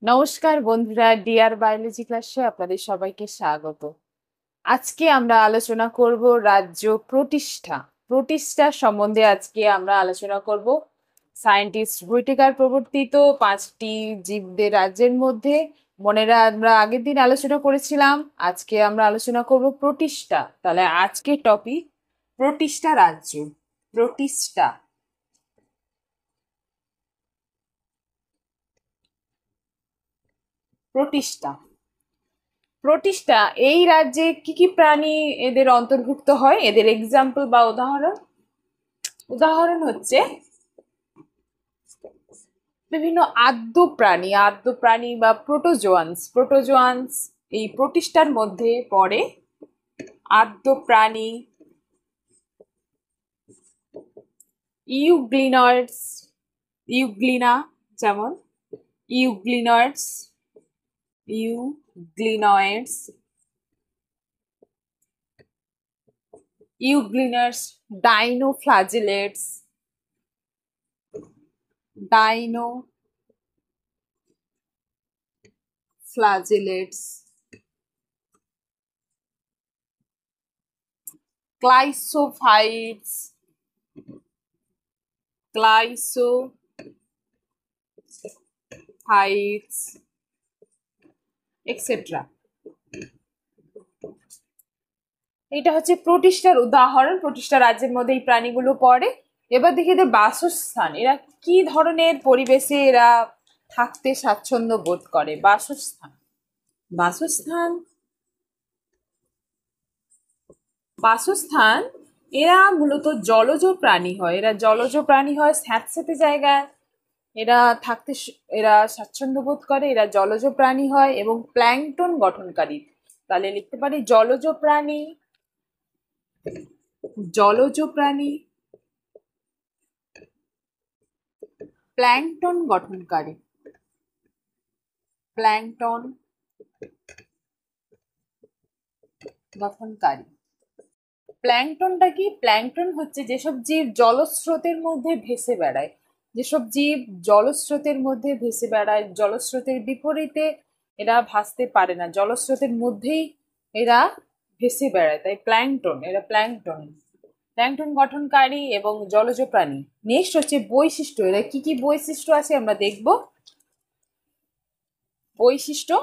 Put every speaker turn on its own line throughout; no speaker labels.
নমস্কার বন্ধুরা, deer biology ক্লাসে আপনাদের সবাইকে স্বাগত। আজকে আমরা আলোচনা করব রাজ্য প্রতিষ্ঠা। প্রতিষ্ঠা সম্বন্ধে আজকে আমরা আলোচনা করব। সায়েন্টিস্ট হুইটেকার প্রবর্তিত 5টি জীবদের রাজ্যের মধ্যে আমরা আগের দিন আলোচনা করেছিলাম। আজকে আমরা আলোচনা করব প্রতিষ্ঠা। তাহলে আজকে টপিক প্রতিষ্ঠা রাজ্য। প্রতিষ্ঠা প্রতিষ্ঠা প্রতিষ্ঠা এই রাজ্যে কি কি প্রাণী এদের অন্তর্ভুক্ত হয়, এদের এক্সাম্পল বা উদাহরণ উদাহরণ হচ্ছে বিভিন্ন আদ্য প্রাণী বা প্রোটোজোয়ান্স এই প্রতিষ্ঠার মধ্যে পড়ে। আদ্য প্রাণী, ইউগ্লিনয়েডস, ইউগ্লিনা, যেমন ইউগ্লিনয়েডস, ইউগ্লিনয়েডস ইউগ্লিনার্স, ডাইনোফ্লাজেলেটস, ডাইনোফ্লাজেলেটস, ক্লাইসোফাইটস, এক্সেট্রা। এটা হচ্ছে প্রতিষ্ঠার উদাহরণ। প্রতিষ্ঠা রাজ্যের মধ্যে এই প্রাণীগুলো পড়ে। এবার দেখি এদের বাসস্থান, এরা কি ধরনের পরিবেশে এরা থাকতে স্বাচ্ছন্দ্য বোধ করে। বাসস্থান বাসস্থান বাসস্থান এরা মূলত জলজ প্রাণী হয়। স্যাঁতসেঁতে জায়গায় এরা থাকতে এরা স্বাচ্ছন্দ্য বোধ করে। এরা জলজ প্রাণী হয় এবং প্ল্যাঙ্কটন গঠনকারী। তাহলে লিখতে পারি জলজ প্রাণী, প্ল্যাঙ্কটন গঠনকারী। প্ল্যাঙ্কটনটা কি? প্ল্যাঙ্কটন হচ্ছে যেসব জীব জলস্রোতের মধ্যে ভেসে বেড়ায়। জলস্রোতের বিপরীতে এরা ভাসতে পারে না, জলস্রোতের মধ্যেই এরা ভেসে বেড়ায়, তাই প্ল্যাঙ্কটন গঠনকারী এবং জলজ প্রাণী। নেক্সট হচ্ছে বৈশিষ্ট্য। এরা কি কি বৈশিষ্ট্য আছে আমরা দেখব। বৈশিষ্ট্য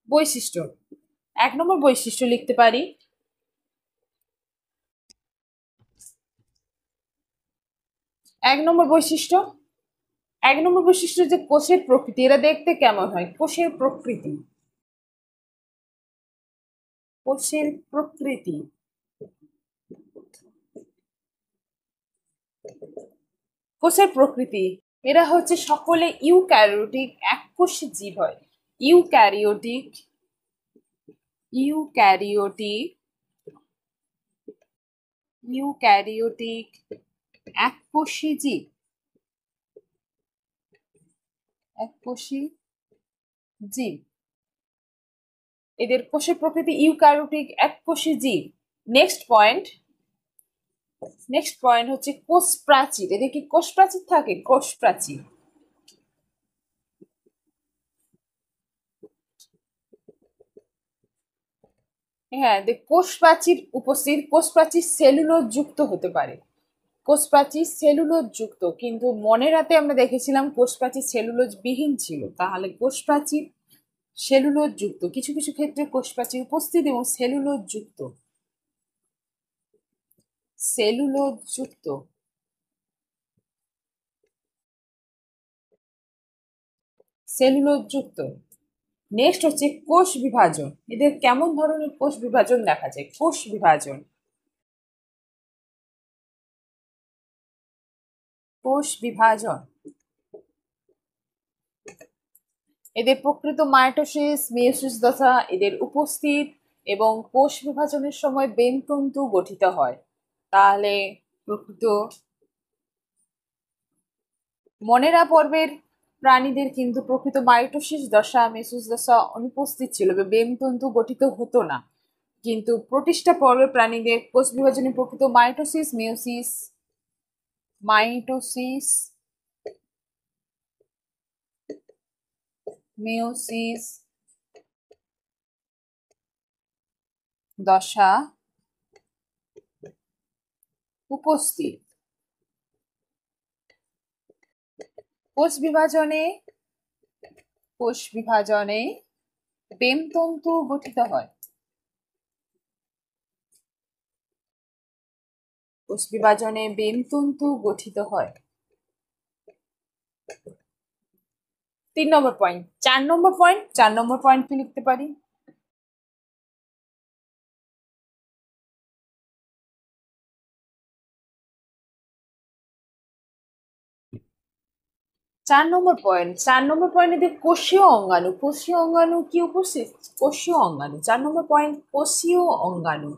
বৈশিষ্ট্য 1 নম্বর বৈশিষ্ট্য লিখতে পারি এক নম্বর বৈশিষ্ট্য যে কোষের প্রকৃতি। এরা দেখতে কেমন হয়? কোষের প্রকৃতি কোষের প্রকৃতি এরা হচ্ছে সকলে ইউক্যারিওটিক, এককোষী জীব হয়। ইউক্যারিওটিক এককোষী জীব। এদের কোষের প্রকৃতি ইউক্যারিওটিক, এককোষী জীব। নেক্সট পয়েন্ট হচ্ছে কোষ প্রাচীর। এদের কি কোষ প্রাচীর থাকে? কোষ প্রাচীর হ্যাঁ, কোষ প্রাচীর উপস্থিত। কোষ প্রাচীর সেলুলোজ যুক্ত হতে পারে। কোষ প্রাচীর সেলুলোজ যুক্ত, কিন্তু মনে রাতে আমরা দেখেছিলাম কোষ প্রাচীর সেলুলোজ বিহীন ছিল। তাহলে কোষ প্রাচীর সেলুলোজ যুক্ত, কিছু কিছু ক্ষেত্রে কোষ প্রাচীর উপস্থিত এবং সেলুলোজ যুক্ত। নেক্সট হচ্ছে কোষ বিভাজন। এদের কেমন ধরনের কোষ বিভাজন দেখা যায়? এদের প্রকৃত মাইটোসিস, মিয়োসিস দশা এদের উপস্থিত এবং কোষ বিভাজনের সময় বেনতন্তু গঠিত হয়। তাহলে প্রকৃত মনেরা পর্বের প্রাণীদের কিন্তু প্রকৃত মাইটোসিস দশা, মেসোস দশা অনুপস্থিত ছিল, বেনতন্তু গঠিত হতো না। কিন্তু প্রতিষ্ঠা পর্বের প্রাণীদের কোষ বিভাজনের প্রকৃত মাইটোসিস, মিওসিস, মাইটোসিস, মিওসিস দশা উপস্থিত। কোষ বিভাজনে বেমতন্তু গঠিত হয়। কোষ বিভাজনে বেমতন্তু গঠিত হয়। 3 নম্বর পয়েন্ট। 4 নম্বর পয়েন্ট কি লিখতে পারি? চার নম্বর পয়েন্টে কোষীয় অঙ্গাণু কি উপস্থিত? কোষীয় অঙ্গাণু। 4 নম্বর পয়েন্ট, কোষীয় অঙ্গাণু।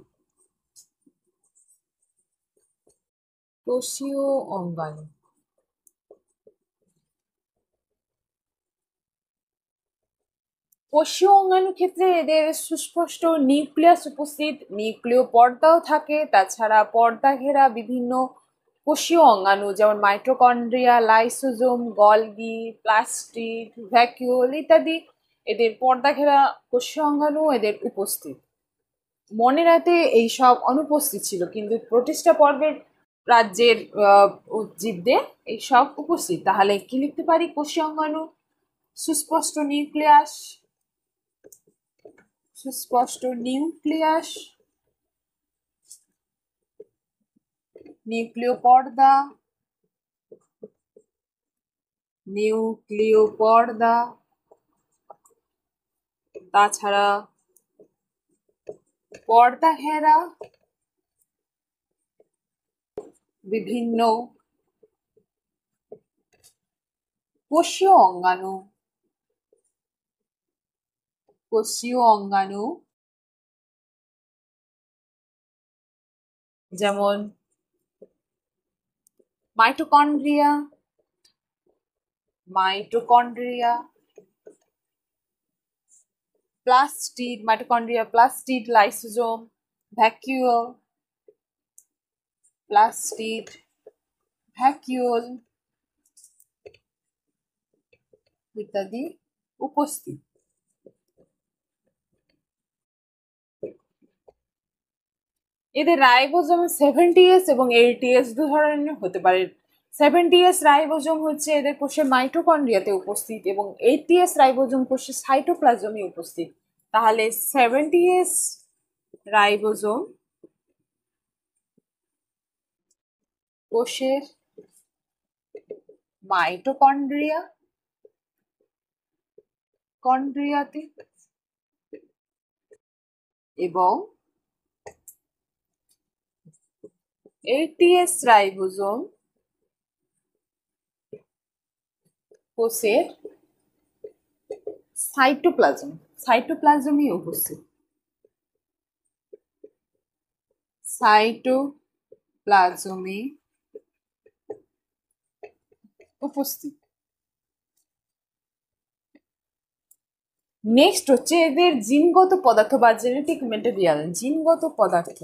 কোষীয় অঙ্গাণু। কোষীয় অঙ্গাণু ক্ষেত্রে এদের সুস্পষ্ট নিউক্লিয়াস উপস্থিত, নিউক্লিয় পর্দাও থাকে। তাছাড়া পর্দা ঘেরা বিভিন্ন কোষীয় অঙ্গাণু যেমন mitochondria, lysosome, Golgi, plastid, vacuole ইত্যাদি এদের পর্দা ঘেরা কোষীয় অঙ্গাণু এদের উপস্থিত। মনে রাতে এইসব অনুপস্থিত ছিল, কিন্তু প্রতিষ্ঠা পর্বের রাজ্যের জীবদের এইসব উপস্থিত। তাহলে কি লিখতে পারি? কোষীয় অঙ্গাণু, সুস্পষ্ট নিউক্লিয়াস, নিউক্লিয় পর্দা, তাছাড়া পর্দা ঘেরা বিভিন্ন কোষীয় অঙ্গাণু যেমন মাইটোকন্ড্রিয়া, প্লাস্টিড, লাইসোজোম, ভ্যাকিউল ইত্যাদি উপস্থিত। এদের রাইবোজোম 70S এবং 80S দু ধরনের হতে পারে। 70S রাইবোজোম হচ্ছে এদের কোষের মাইটোকন্ড্রিয়াতে উপস্থিত এবং 80S রাইবোজোম কোষের সাইটোপ্লাজমে উপস্থিত। তাহলে 70S রাইবোজোম কোষের মাইটোকন্ড্রিয়াতে এবং 80S রাইবোজোম কোষের সাইটোপ্লাজমে উপস্থিত। নেক্সট হচ্ছে এদের জিনগত পদার্থ বা জেনেটিক মেটেরিয়াল। জিনগত পদার্থ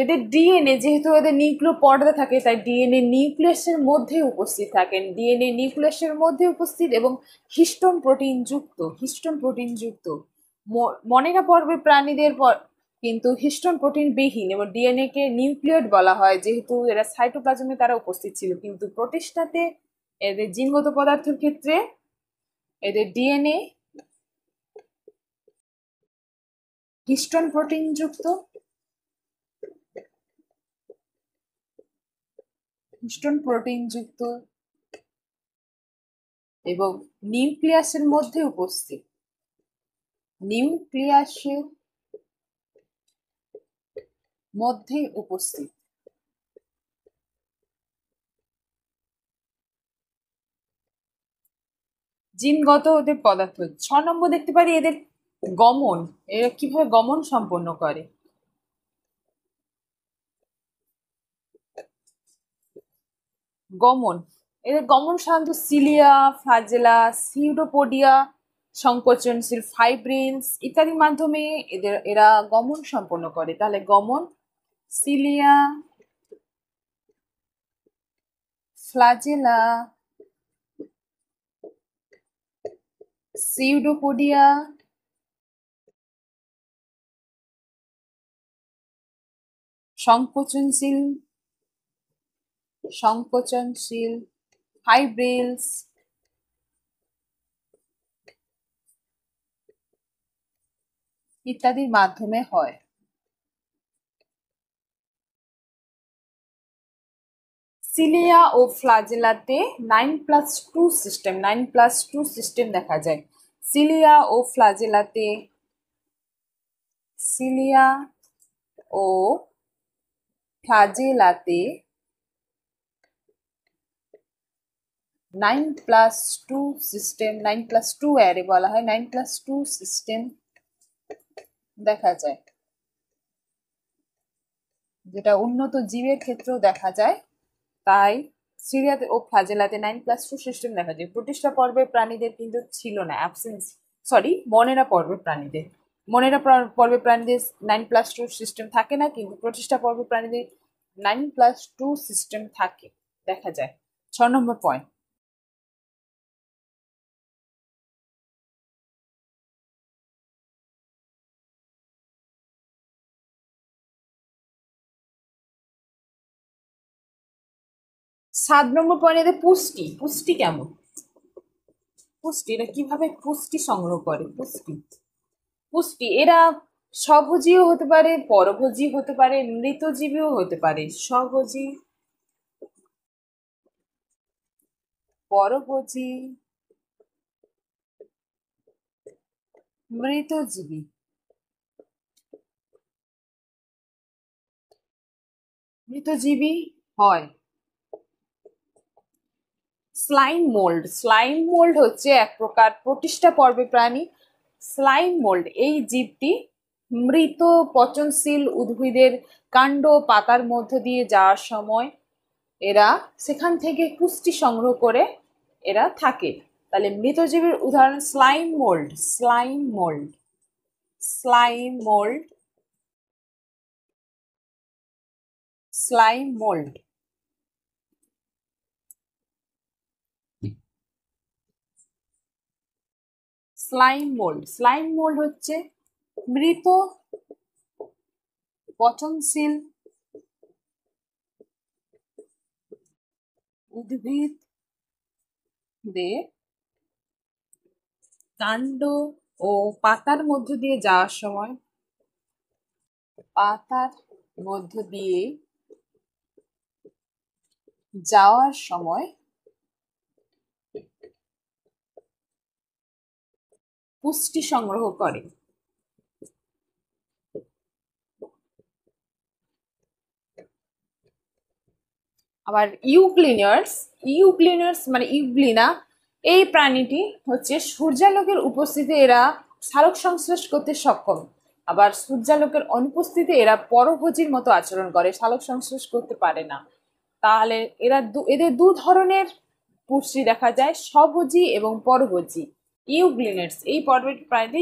এদের ডিএনএ, যেহেতু এদের নিউক্লিয় পর্দা থাকে তাই ডিএনএ নিউক্লিয়াসের মধ্যে উপস্থিত থাকেন। এবং হিস্টোন প্রোটিন যুক্ত। মনেরা পর্বের প্রাণীদের কিন্তু হিস্টোন প্রোটিন বিহীন এবং ডিএনএ কে নিউক্লিয়েট বলা হয়, যেহেতু এরা সাইটোপ্লাজমে তারা উপস্থিত ছিল। কিন্তু প্রতিষ্ঠাতে এদের জিনগত পদার্থের ক্ষেত্রে এদের ডিএনএ হিস্টোন প্রোটিন যুক্ত এবং নিউক্লিয়াসের মধ্যে উপস্থিত। জিনগত ওদের পদার্থ। 6 নম্বর দেখতে পারি এদের গমন। এরা কিভাবে গমন সম্পন্ন করে? গমন, এদের গমন সাধারণত সিলিয়া, ফ্লাজেলা, সিউডোপোডিয়া, সংকোচনশীল ফাইব্রিলস ইত্যাদির মাধ্যমে এরা গমন সম্পন্ন করে। তাহলে গমন সিলিয়া, ফ্লাজেলা, সিউডোপোডিয়া, সংকোচনশীল ফাইব্রিলস ইত্যাদির মাধ্যমে হয়। সিলিয়া ও ফ্লাজেলাতে 9+2 সিস্টেম দেখা যায়। সিলিয়া ও ফ্লাজেলাতে 9+2 অ্যারে বলা হয়, 9+2 সিস্টেম দেখা যায়, যেটা উন্নত জীবের ক্ষেত্রেও দেখা যায়। তাই সিলিয়াতে ও ফ্লাজেলাতে 9+2 সিস্টেম দেখা যায়। প্রতিষ্ঠা পর্বে প্রাণীদের কিন্তু ছিল না, মনেরা পর্বে প্রাণীদের 9+2 সিস্টেম থাকে না, কিন্তু প্রতিষ্ঠা পর্বে প্রাণীদের 9+2 সিস্টেম থাকে, দেখা যায়। 6 নম্বর পয়েন্ট, 7 নম্বর পয়েন্টে পুষ্টি কেমন, এরা কিভাবে পুষ্টি সংগ্রহ করে। পুষ্টি এরা স্বভোজীও হতে পারে, পরভোজী হতে পারে, মৃতজীবীও হতে পারে। স্বভোজী, পরভোজী, মৃতজীবী। হয়। স্লাইম মোল্ড হচ্ছে এক প্রকার প্রতিষ্ঠা পর্বে প্রাণী। স্লাইম মোল্ড এই জীবটি মৃত পচনশীল উদ্ভিদের কাণ্ড পাতার মধ্য দিয়ে যাওয়ার সময় এরা সেখান থেকে পুষ্টি সংগ্রহ করে এরা থাকে। তাহলে মৃতজীবীর উদাহরণ slime mould, slime mould. Slime mould হচ্ছে মৃত পচনশীল উদ্ভিদদের কাণ্ড ও পাতার মধ্য দিয়ে যাওয়ার সময় পুষ্টি সংগ্রহ করে। আবার ইউগ্লিনার্স মানে ইউগ্লিনা এই প্রাণীটি হচ্ছে সূর্যালোকের উপস্থিতি এরা সালোক সংশ্লেষ করতে সক্ষম। আবার সূর্যালোকের অনুপস্থিতি এরা পরভোজীর মতো আচরণ করে, সালোক সংশ্লেষ করতে পারে না। তাহলে এদের দু ধরনের পুষ্টি দেখা যায়, স্বভোজী এবং পরভোজী। ইউগ্লিনার্স এই পর্বের প্রাণীতে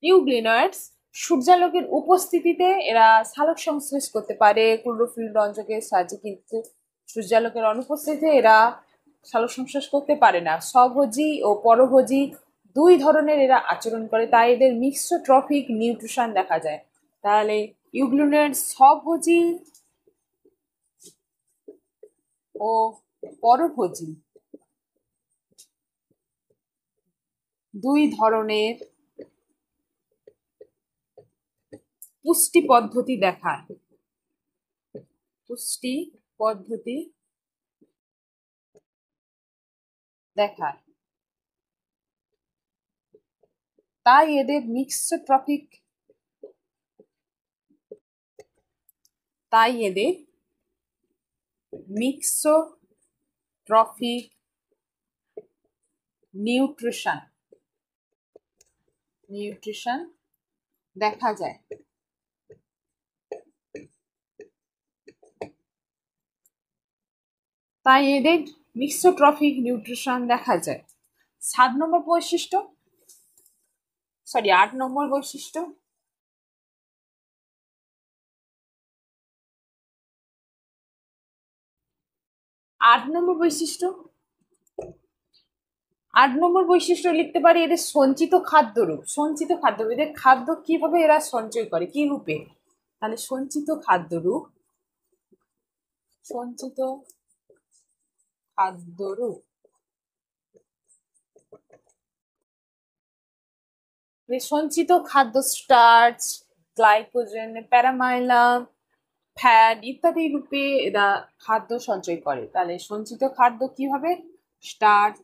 ইউগ্লিনার্স সূর্যালোকের উপস্থিতিতে এরা সালোক সংশ্লেষ করতে পারে ক্লোরোফিল রঞ্জকের সাহায্যে, কিন্তু সূর্যালোকের অনুপস্থিতিতে এরা সালোক সংশ্লেষ করতে পারে না। স্বভোজী ও পরভোজী দুই ধরনের এরা আচরণ করে, তাই এদের মিক্সোট্রফিক নিউট্রিশন দেখা যায়। তাহলে ইউগ্লিনার্স স্বভোজী ও পরভোজী দুই ধরনের পুষ্টি পদ্ধতি দেখায়। তাই এদের মিক্সোট্রফিক নিউট্রিশন নিউট্রিশন দেখা যায়। তাই এদের মিক্সোট্রফিক নিউট্রিশন দেখা যায়। 7 নম্বর বৈশিষ্ট্য, 8 নম্বর বৈশিষ্ট্য, আট নম্বর বৈশিষ্ট্য 8 নম্বর বৈশিষ্ট্য লিখতে পারি এদের সঞ্চিত খাদ্যরূপ। সঞ্চিত খাদ্য, এদের খাদ্য কিভাবে এরা সঞ্চয় করে, কি রূপে? তাহলে সঞ্চিত খাদ্যরূপ, সঞ্চিত খাদ্যরূপ। সঞ্চিত খাদ্য স্টার্চ, গ্লাইকোজেন, প্যারামাইলাম, ফ্যাট ইত্যাদি রূপে এরা খাদ্য সঞ্চয় করে। তাহলে সঞ্চিত খাদ্য কিভাবে? স্টার্চ,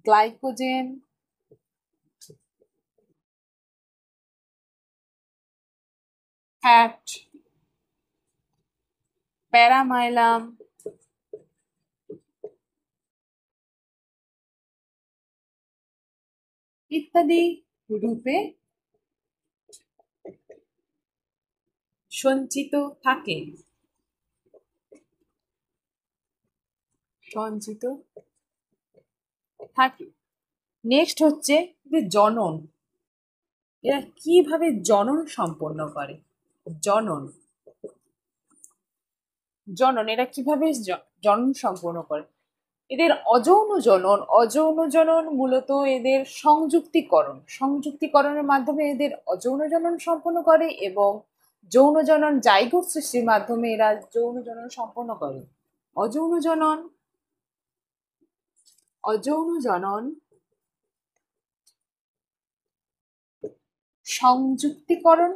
গ্লাইকোজেন, ফ্যাট, প্যারামাইলাম ইত্যাদি রূপে সঞ্চিত থাকে। সঞ্চিত থাকে। নেক্সট হচ্ছে জনন। এরা কিভাবে জনন সম্পন্ন করে? জনন, জনন এরা কিভাবে জনন সম্পন্ন করে? এদের অযৌন জনন, অযৌন জনন মূলত এদের সংযুক্তিকরণ, সংযুক্তিকরণের মাধ্যমে এদের অযৌন জনন সম্পন্ন করে এবং যৌন জনন জাইগোট সৃষ্টির মাধ্যমে এরা যৌন জনন সম্পন্ন করে। অযৌন জনন, অযৌন জনন, সংযুক্তিকরণ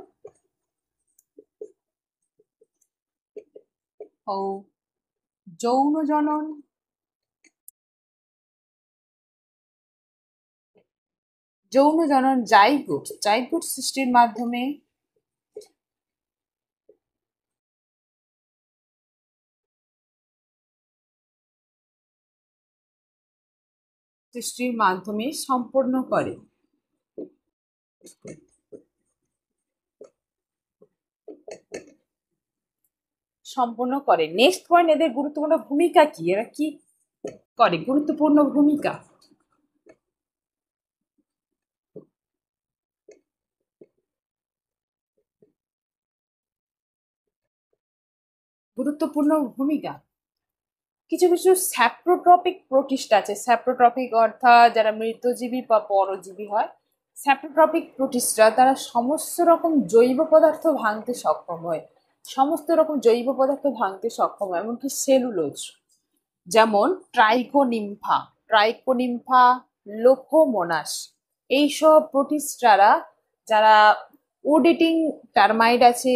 ও যৌন জনন যৌন জনন জাইগোট, জাইগোট সৃষ্টির মাধ্যমে সৃষ্টির মাধ্যমে সম্পন্ন করে। সম্পন্ন করে। নেক্সট পয়েন্ট, এদের গুরুত্বপূর্ণ ভূমিকা কি? এরা কি করে? গুরুত্বপূর্ণ ভূমিকা, গুরুত্বপূর্ণ ভূমিকা। কিছু কিছু স্যাপ্রোট্রপিক প্রোটিস্ট আছে। স্যাপ্রোট্রপিক অর্থাৎ যারা মৃতজীবী বা পরজীবী হয়। স্যাপ্রোট্রপিক প্রোটিস্টরা তারা সমস্ত রকম জৈব পদার্থ ভাঙতে সক্ষম হয়। সমস্ত রকম জৈব পদার্থ ভাঙতে সক্ষম হয়, এমনকি সেলুলোজ। যেমন ট্রাইকোনিম্ফা, ট্রাইকোনিম্ফা, লোফোমোনাস, এইসব প্রোটিস্টরা যারা উড ইটিং টার্মাইট আছে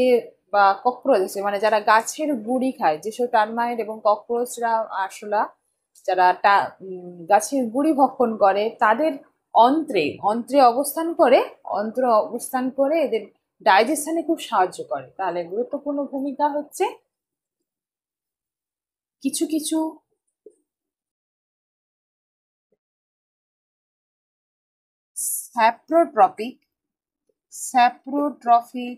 বা ককরোচ আছে, মানে যারা গাছের গুড়ি খায়, যেসব টার্মাইট এবং ককরোচরা আরশোলা যারা গাছের গুড়ি ভক্ষণ করে, তাদের অন্ত্রে অন্ত্রে অবস্থান করে, অন্ত্রে অবস্থান করে এদের ডাইজেশনে খুব সাহায্য করে। তাহলে গুরুত্বপূর্ণ ভূমিকা হচ্ছে কিছু কিছু স্যাপ্রোট্রপিক, স্যাপ্রোট্রফিক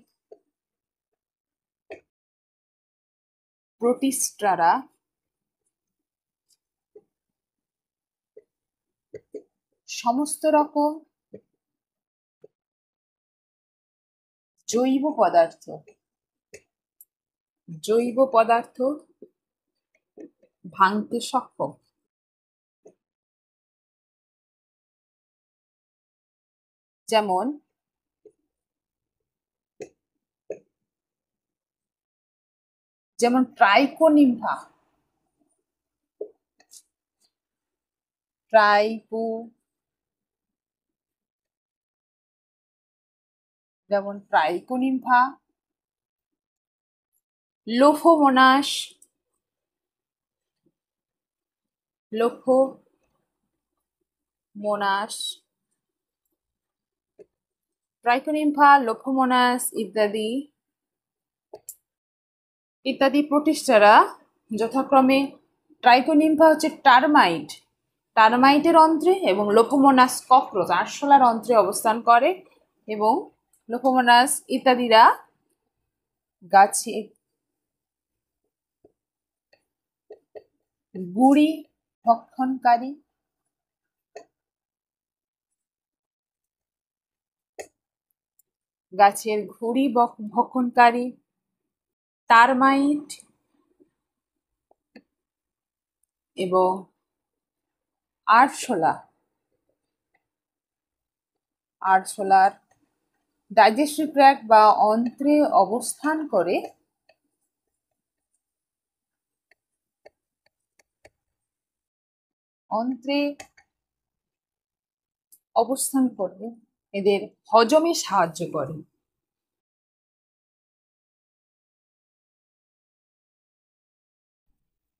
প্রোটিস্টরা সমস্ত রকম জৈব পদার্থ, জৈব পদার্থ ভাঙতে সক্ষম। যেমন যেমন ট্রাইকোনিম্ফা, ট্রাইকো, যেমন ট্রাইকোনিম্ফা, লোফোমোনাস, লোফোমোনাস, ট্রাইকোনিম্ফা, লোফোমোনাস ইত্যাদি ইত্যাদি প্রোটিস্টরা যথাক্রমে, ট্রাইকোনিম্ফা হচ্ছে টার্মাইট, টার্মাইটের অন্ত্রে এবং লোফোমোনাস ককরোচ আরশোলার অন্ত্রে অবস্থান করে এবং লোফোমোনাস ইত্যাদিরা গাছে গুড়ি ভক্ষণকারী গাছের গুড়ি ভক্ষণকারী টার্মাইট এবং আরশোলার ডাইজেস্টিভ ট্র্যাক্ট বা অন্ত্রে অবস্থান করে এদের হজমে সাহায্য করে।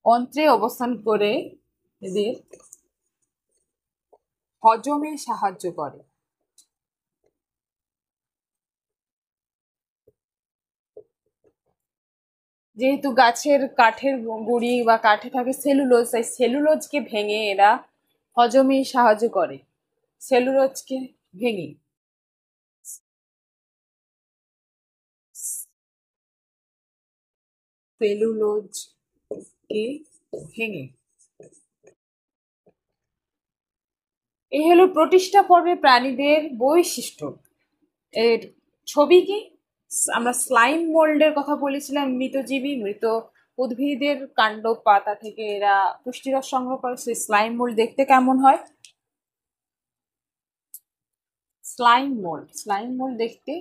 অন্ত্রে অবস্থান করে এদের হজমে সাহায্য করে। যেহেতু গাছের কাঠের গুঁড়ি বা কাঠে থাকে সেলুলোজ, তাই সেলুলোজকে ভেঙে এরা হজমে সাহায্য করে। সেলুলোজকে ভেঙে এই হলো প্রতিষ্ঠা পর্বে প্রাণীদের বৈশিষ্ট্য। এর ছবি কি? আমরা স্লাইম মোল্ডের কথা বলেছিলাম, মৃত উদ্ভিদের কাণ্ড পাতা থেকে এরা পুষ্টিরস সংগ্রহ করে। সেই স্লাইম মোল্ড দেখতে কেমন হয়? স্লাইম মোল্ড দেখতে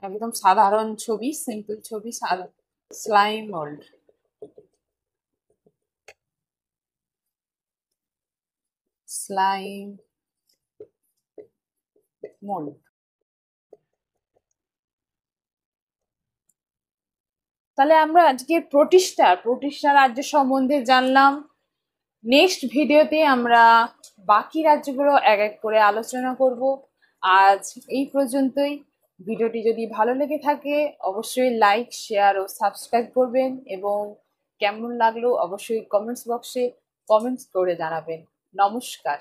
একদম সাধারণ ছবি, সিম্পল ছবি, স্লাইম মোল্ড। Slime mould. তাহলে আমরা আজকে প্রতিষ্ঠা রাজ্য সম্বন্ধে জানলাম। নেক্সট ভিডিওতে আমরা বাকি রাজ্যগুলো এক এক করে আলোচনা করব। আজ এই পর্যন্তই। ভিডিওটি যদি ভালো লেগে থাকে অবশ্যই লাইক, শেয়ার ও সাবস্ক্রাইব করবেন এবং কেমন লাগলো অবশ্যই কমেন্টস বক্সে কমেন্টস করে জানাবেন। নমস্কার।